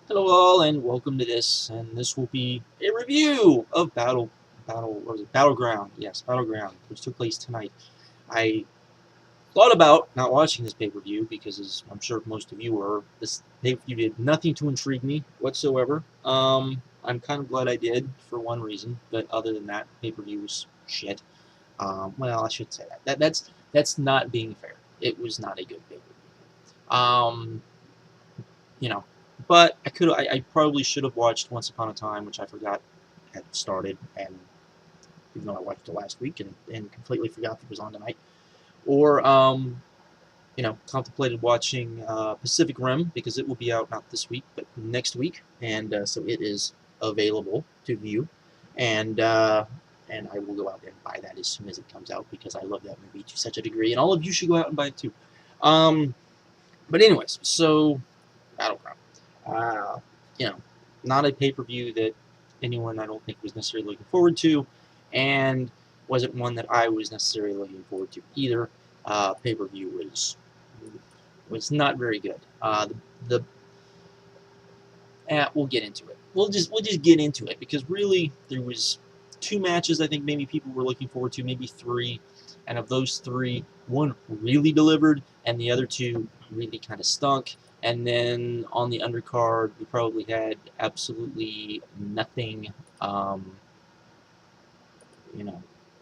Hello all, and welcome to this, and this will be a review of Battleground. Yes, Battleground, which took place tonight. I thought about not watching this pay-per-view because, as I'm sure most of you were, this pay-per-view did nothing to intrigue me whatsoever. I'm kind of glad I did for one reason, but other than that, pay-per-view was shit. Well, I should say that. That's not being fair. It was not a good pay-per-view. You know, but I probably should have watched Once Upon a Time, which I forgot had started, and even though I watched it last week and completely forgot that it was on tonight. Or, contemplated watching Pacific Rim, because it will be out not this week, but next week, and so it is available to view, and I will go out and buy that as soon as it comes out, because I love that movie to such a degree, and all of you should go out and buy it too. But anyways, so Battleground. Uh, you know, not a pay-per-view that anyone I don't think was necessarily looking forward to, and wasn't one that I was necessarily looking forward to either. Pay-per-view was not very good. We'll get into it. We'll just get into it, because really there was two matches I think maybe people were looking forward to, maybe three, and of those three, one really delivered, and the other two really kind of stunk. And then on the undercard, we probably had absolutely nothing. You know,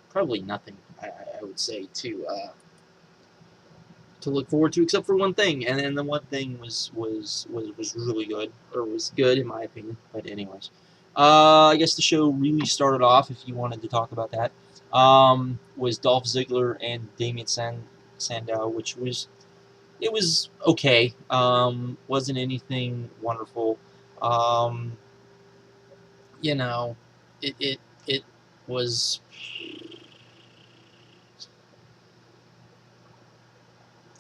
probably nothing. I would say to look forward to, except for one thing, and then the one thing was really good, or was good in my opinion. But anyways, I guess the show really started off, if you wanted to talk about that, was Dolph Ziggler and Sandow, which was okay. Wasn't anything wonderful. Um, you know, it was.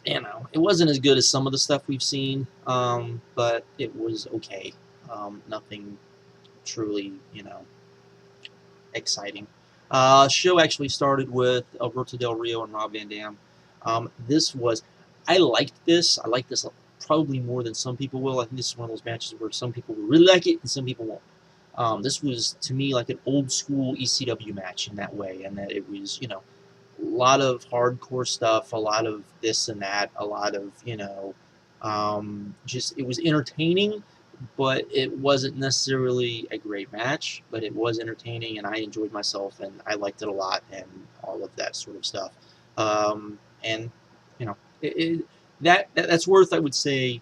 It wasn't as good as some of the stuff we've seen, but it was okay. Nothing truly, exciting. Show actually started with Alberto Del Rio and Rob Van Dam. I liked this. I liked this probably more than some people will. I think this is one of those matches where some people will really like it and some people won't. This was, to me, like an old school ECW match in that way, and that it was, a lot of hardcore stuff, a lot of this and that, a lot of, just, it was entertaining, but it wasn't necessarily a great match, but it was entertaining, and I enjoyed myself, and I liked it a lot, and all of that sort of stuff. And, you know, that's worth, I would say,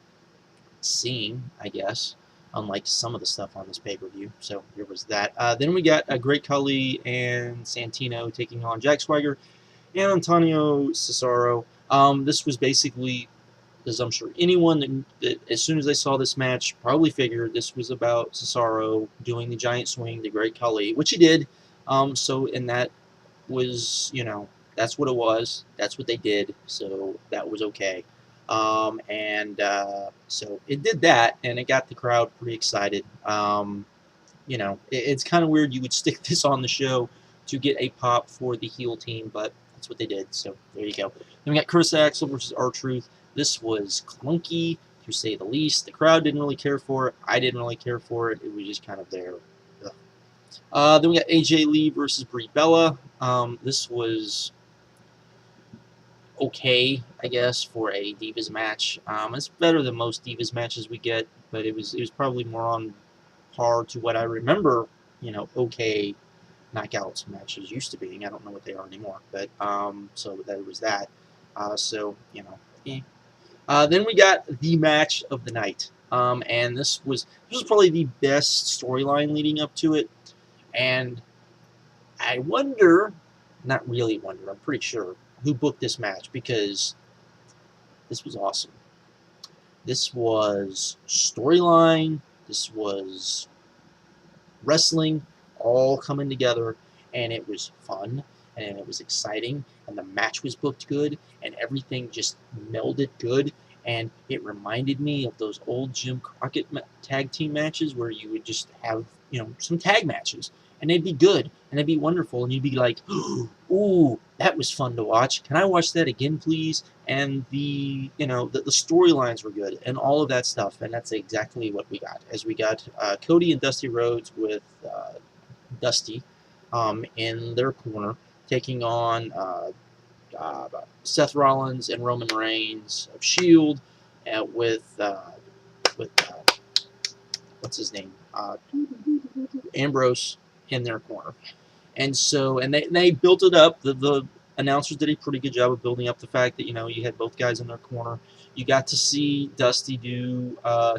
seeing, I guess, unlike some of the stuff on this pay-per-view. So there was that. Then we got Great Khali and Santino taking on Jack Swagger and Antonio Cesaro. This was basically, as I'm sure anyone that as soon as they saw this match probably figured, this was about Cesaro doing the giant swing to Great Khali, which he did. And that was, that's what it was. That's what they did. So that was okay. So it did that, and it got the crowd pretty excited. It's kind of weird you would stick this on the show to get a pop for the heel team, but that's what they did. So there you go. Then we got Chris Axel versus R-Truth. This was clunky, to say the least. The crowd didn't really care for it. I didn't really care for it. It was just kind of there. Then we got AJ Lee versus Brie Bella. This was okay, I guess, for a Divas match. It's better than most Divas matches we get, but it was probably more on par to what I remember, okay knockouts matches used to be. I don't know what they are anymore, but so that was that. Eh. Then we got the match of the night, and this was probably the best storyline leading up to it, and I wonder, not really wonder, I'm pretty sure who booked this match, because this was awesome. This was storyline. This was wrestling all coming together, and it was fun, and it was exciting, and the match was booked good, and everything just melded good, and it reminded me of those old Jim Crockett tag team matches where you would just have, you know, some tag matches, and they'd be good, and they'd be wonderful, and you'd be like, ooh, that was fun to watch. Can I watch that again, please? And the, you know, the storylines were good, and all of that stuff, and that's exactly what we got. As we got Cody and Dusty Rhodes with Dusty in their corner, taking on Seth Rollins and Roman Reigns of Shield, with what's his name, Ambrose in their corner. And so, and they built it up. The announcers did a pretty good job of building up the fact that, you know, you had both guys in their corner. You got to see Dusty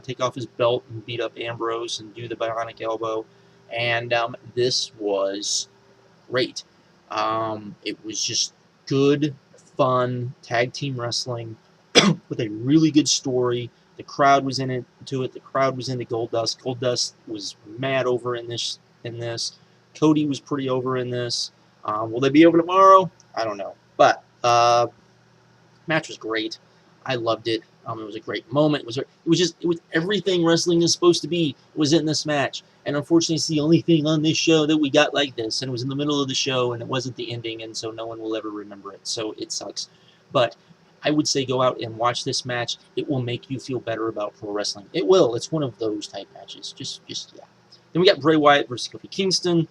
take off his belt and beat up Ambrose and do the bionic elbow, and this was great. It was just good, fun tag team wrestling with a really good story. The crowd was into it. The crowd was into Goldust. Goldust was mad over in this. Cody was pretty over in this. Will they be over tomorrow? I don't know. But match was great. I loved it. It was a great moment. It was everything wrestling is supposed to be was in this match. And unfortunately, it's the only thing on this show that we got like this. And it was in the middle of the show, and it wasn't the ending, and so no one will ever remember it. So it sucks. But I would say go out and watch this match. It will make you feel better about pro wrestling. It will. It's one of those type matches. Just yeah. Then we got Bray Wyatt versus Kofi Kingston.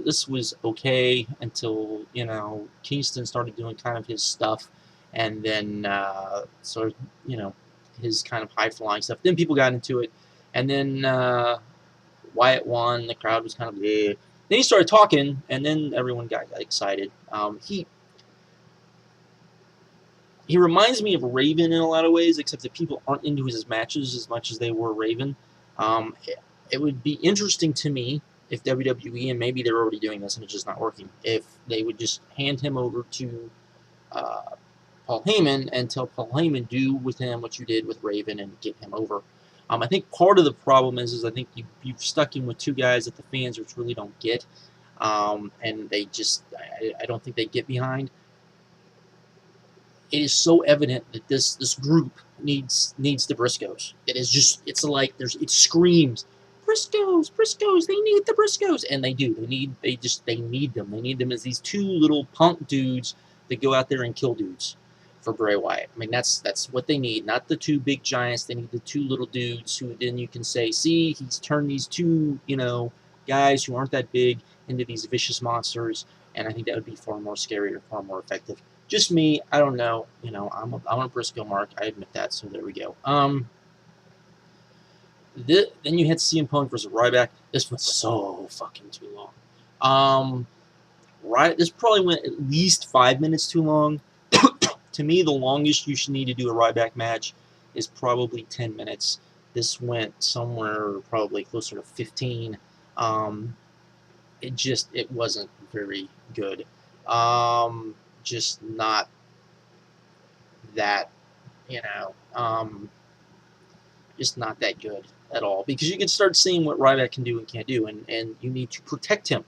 This was okay until, you know, Kingston started doing kind of his stuff, and then sort of, you know, his kind of high-flying stuff. Then people got into it, and then Wyatt won. The crowd was kind of bleh. Then he started talking, and then everyone got excited. He reminds me of Raven in a lot of ways, except that people aren't into his matches as much as they were Raven. It would be interesting to me if WWE, and maybe they're already doing this and it's just not working, if they would just hand him over to Paul Heyman and tell Paul Heyman, do with him what you did with Raven and get him over. I think part of the problem is I think you've stuck him with two guys that the fans really don't get, and they just, I don't think they get behind. It is so evident that this group needs the Briscoes. It is just, it's like it screams, Briscoes, they need the Briscoes, and they do. They need them. They need them as these two little punk dudes that go out there and kill dudes for Bray Wyatt. I mean, that's what they need, not the two big giants. They need the two little dudes who then you can say, see, he's turned these two, you know, guys who aren't that big into these vicious monsters, and I think that would be far more scary or far more effective. Just me, I don't know. You know, I'm a Briscoe mark. I admit that. So there we go. Then you had CM Punk versus RYBACK. This went so fucking too long. This probably went at least 5 minutes too long. To me, the longest you should need to do a RYBACK match is probably 10 minutes. This went somewhere probably closer to 15. It wasn't very good. Just not that, you know, just not that good at all. Because you can start seeing what RYBACK can do and can't do, and you need to protect him.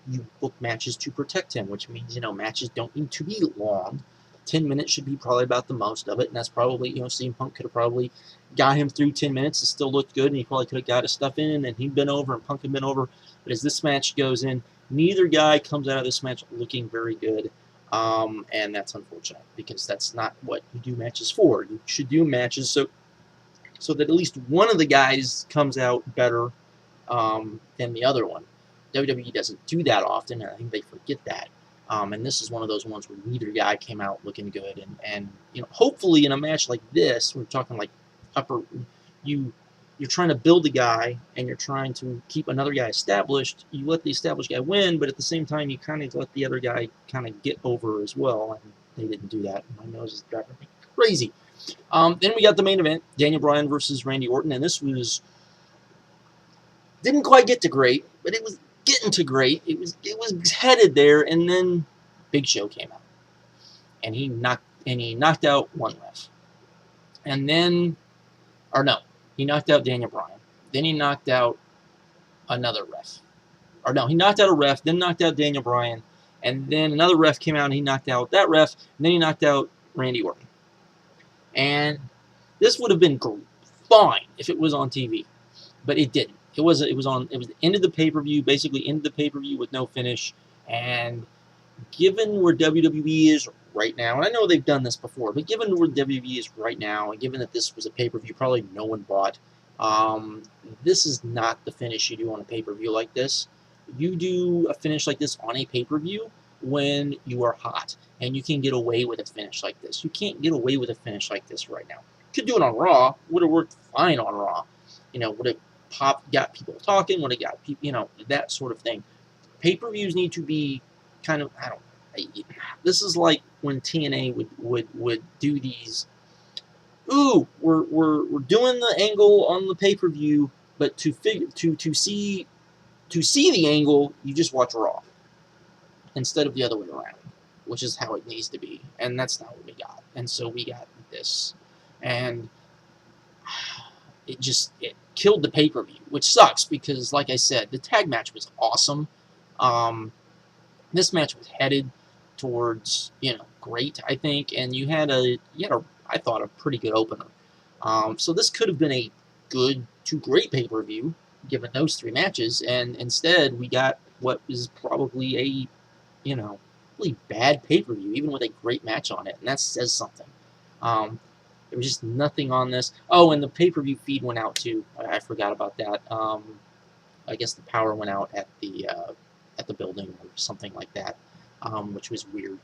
You book matches to protect him, which means, you know, matches don't need to be long. 10 minutes should be probably about the most of it, and that's probably, you know, CM Punk could have probably got him through 10 minutes and still looked good, and he probably could have got his stuff in, and he'd been over, and Punk had been over. But as this match goes in, neither guy comes out of this match looking very good. And that's unfortunate, because that's not what you do matches for. You should do matches so that at least one of the guys comes out better than the other one. WWE doesn't do that often, and I think they forget that. And this is one of those ones where neither guy came out looking good. And you know, hopefully in a match like this, we're talking like you're trying to build a guy and you're trying to keep another guy established. You let the established guy win, but at the same time, you kind of let the other guy kind of get over as well. And they didn't do that. My nose is driving me crazy. Then we got the main event, Daniel Bryan versus Randy Orton, and this didn't quite get to great, but it was getting to great. It was headed there, and then Big Show came out, and he knocked out one ref, and then, or no. He knocked out Daniel Bryan. Then he knocked out another ref. Or no, he knocked out a ref, then knocked out Daniel Bryan, and then another ref came out and he knocked out that ref, and then he knocked out Randy Orton. And this would have been fine if it was on TV, but it didn't. it was the end of the pay-per-view, basically end of the pay-per-view with no finish. And given where WWE is right now, and I know they've done this before, but given where WWE is right now, and given that this was a pay-per-view probably no one bought, this is not the finish you do on a pay-per-view like this. You do a finish like this on a pay-per-view when you are hot, and you can get away with a finish like this. You can't get away with a finish like this right now. You could do it on Raw, would have worked fine on Raw. You know, would have got people talking, would have got people, you know, that sort of thing. Pay-per-views need to be kind of, I don't know, this is like when TNA would do these, ooh, we're doing the angle on the pay-per-view, but to see the angle, you just watch Raw instead of the other way around, which is how it needs to be, and that's not what we got. And so we got this, and it killed the pay-per-view, which sucks because, like I said, the tag match was awesome. This match was headed towards, you know, great, I think, and you had I thought, a pretty good opener. So this could have been a good to great pay-per-view, given those three matches, and instead we got what is probably a, you know, really bad pay-per-view, even with a great match on it, and that says something. There was just nothing on this. Oh, and the pay-per-view feed went out too. I forgot about that. I guess the power went out at the building or something like that, which was weird.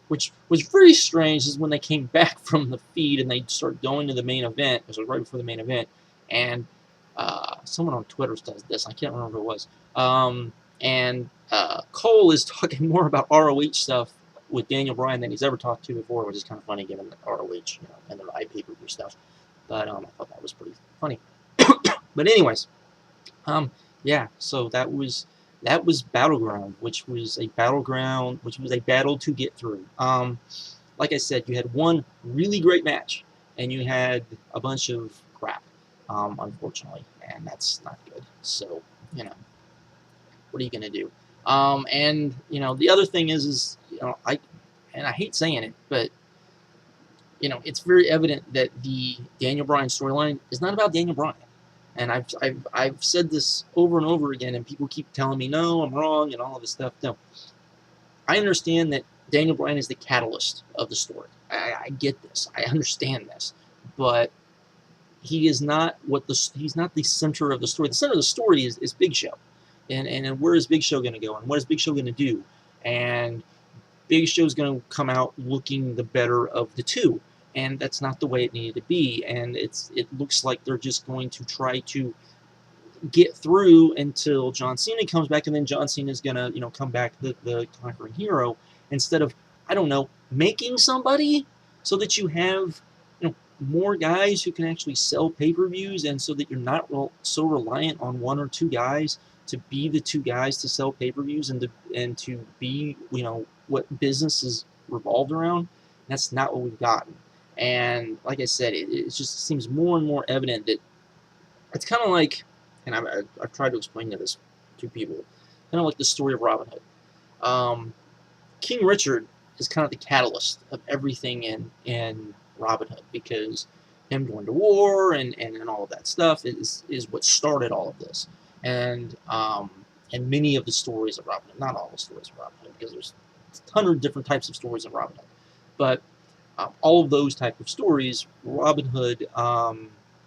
Which was very strange is when they came back from the feed and they started going to the main event. It was right before the main event, and someone on Twitter does this. I can't remember who it was. And Cole is talking more about ROH stuff with Daniel Bryan than he's ever talked to before, which is kind of funny given the ROH, you know, and their pay-per-view stuff. But I thought that was pretty funny. But anyways, yeah. So that was Battleground, which was a battle to get through. Like I said, you had one really great match, and you had a bunch of crap, unfortunately, and that's not good. So, you know, what are you gonna do? And you know, the other thing is you know, I hate saying it, but you know, it's very evident that the Daniel Bryan storyline is not about Daniel Bryan. And I've said this over and over again, and people keep telling me, no, I'm wrong, and all of this stuff. No. I understand that Daniel Bryan is the catalyst of the story. I get this. I understand this. But he is not he's not the center of the story. The center of the story is Big Show. And where is Big Show going to go? And what is Big Show going to do? And Big Show's going to come out looking the better of the two. And that's not the way it needed to be. And it looks like they're just going to try to get through until John Cena comes back, and then John Cena's going to, you know, come back the conquering hero, instead of, I don't know, making somebody so that you have, you know, more guys who can actually sell pay-per-views, and so that you're not so reliant on one or two guys to be the two guys to sell pay-per-views and to be, you know, what business is revolved around. That's not what we've gotten. And like I said, it just seems more and more evident that it's kind of like, and I've tried to explain this to people, kind of like the story of Robin Hood. King Richard is kind of the catalyst of everything in Robin Hood, because him going to war and all of that stuff is what started all of this. And many of the stories of Robin Hood, not all the stories of Robin Hood, because there's a ton of different types of stories of Robin Hood, but all of those type of stories, Robin Hood,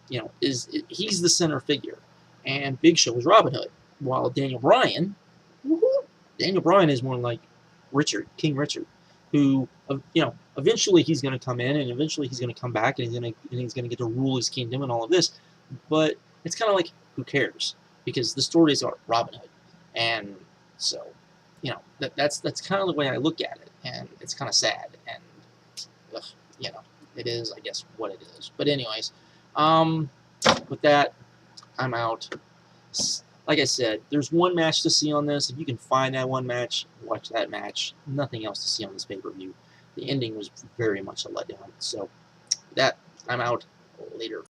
you know, he's the center figure, and Big Show is Robin Hood, while Daniel Bryan is more like Richard, King Richard, who, you know, eventually he's going to come in, and eventually he's going to come back, and he's going to get to rule his kingdom and all of this. But it's kind of like, who cares? Because the stories are Robin Hood, and so, you know, that's kind of the way I look at it, and it's kind of sad, and you know, it is, I guess, what it is. But anyways, with that, I'm out. Like I said, there's one match to see on this. If you can find that one match, watch that match. Nothing else to see on this pay-per-view. The ending was very much a letdown. So, with that, I'm out. Later.